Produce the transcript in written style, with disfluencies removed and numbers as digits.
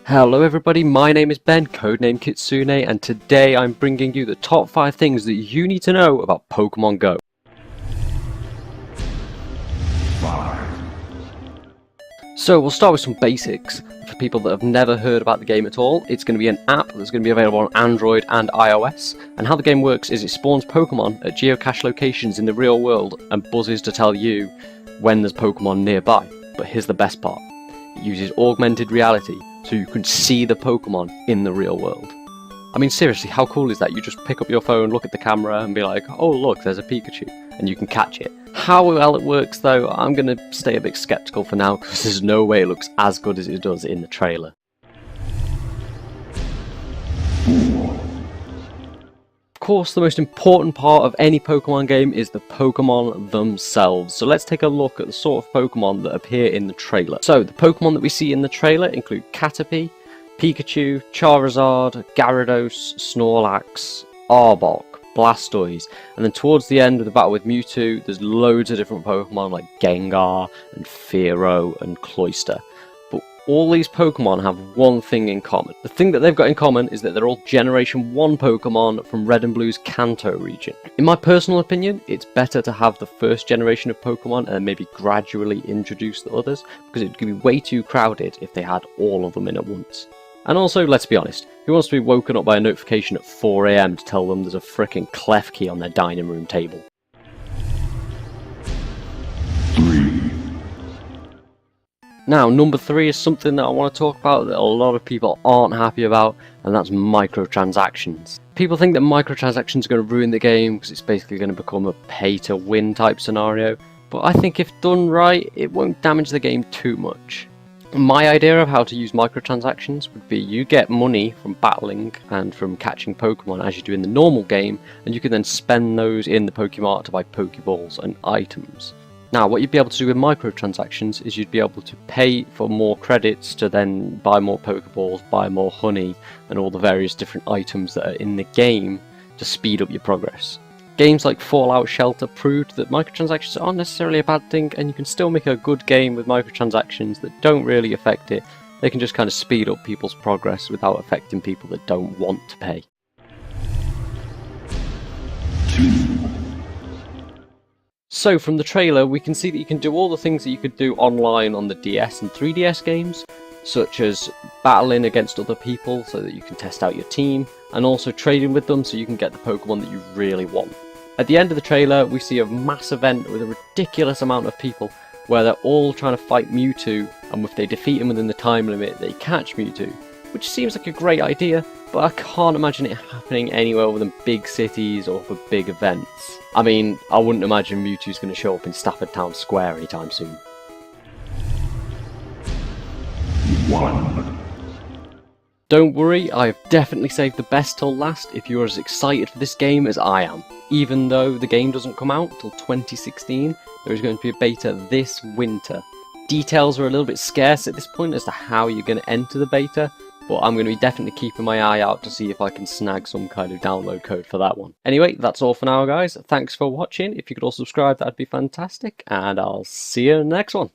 Hello everybody, my name is Ben, codename Kitsune, and today I'm bringing you the top 5 things that you need to know about Pokemon Go. So we'll start with some basics. For people that have never heard about the game at all, it's going to be an app that's going to be available on Android and iOS, and how the game works is it spawns Pokemon at geocache locations in the real world and buzzes to tell you when there's Pokemon nearby. But here's the best part. It uses augmented reality, so you can see the Pokemon in the real world. I mean, seriously, how cool is that? You just pick up your phone, look at the camera, and be like, oh look, there's a Pikachu, and you can catch it. How well it works though, I'm going to stay a bit skeptical for now, because there's no way it looks as good as it does in the trailer. Of course, the most important part of any Pokemon game is the Pokemon themselves. So let's take a look at the sort of Pokemon that appear in the trailer. So the Pokemon that we see in the trailer include Caterpie, Pikachu, Charizard, Gyarados, Snorlax, Arbok, Blastoise, and then towards the end of the battle with Mewtwo, there's loads of different Pokemon like Gengar and Fearow and Cloyster. But all these Pokemon have one thing in common. The thing that they've got in common is that they're all Generation 1 Pokemon from Red and Blue's Kanto region. In my personal opinion, it's better to have the first generation of Pokemon and maybe gradually introduce the others, because it could be way too crowded if they had all of them in at once. And also, let's be honest, who wants to be woken up by a notification at 4 AM to tell them there's a frickin' Klefki on their dining room table? 3. Now, number 3 is something that I want to talk about that a lot of people aren't happy about, and that's microtransactions. People think that microtransactions are going to ruin the game because it's basically going to become a pay-to-win type scenario, but I think if done right, it won't damage the game too much. My idea of how to use microtransactions would be you get money from battling and from catching Pokemon as you do in the normal game, and you can then spend those in the Pokemart to buy Pokeballs and items. Now, what you'd be able to do with microtransactions is you'd be able to pay for more credits to then buy more Pokeballs, buy more honey, and all the various different items that are in the game to speed up your progress. Games like Fallout Shelter proved that microtransactions aren't necessarily a bad thing, and you can still make a good game with microtransactions that don't really affect it. They can just kind of speed up people's progress without affecting people that don't want to pay. 2. So from the trailer we can see that you can do all the things that you could do online on the DS and 3DS games, such as battling against other people so that you can test out your team, and also trading with them so you can get the Pokemon that you really want. At the end of the trailer we see a mass event with a ridiculous amount of people where they're all trying to fight Mewtwo, and if they defeat him within the time limit they catch Mewtwo, which seems like a great idea, but I can't imagine it happening anywhere other than big cities or for big events. I mean, I wouldn't imagine Mewtwo's going to show up in Stafford Town Square anytime soon. 1. Don't worry, I've definitely saved the best till last if you're as excited for this game as I am. Even though the game doesn't come out till 2016, there is going to be a beta this winter. Details are a little bit scarce at this point as to how you're going to enter the beta, but I'm going to be definitely keeping my eye out to see if I can snag some kind of download code for that one. Anyway, that's all for now guys. Thanks for watching. If you could all subscribe, that'd be fantastic, and I'll see you in the next one.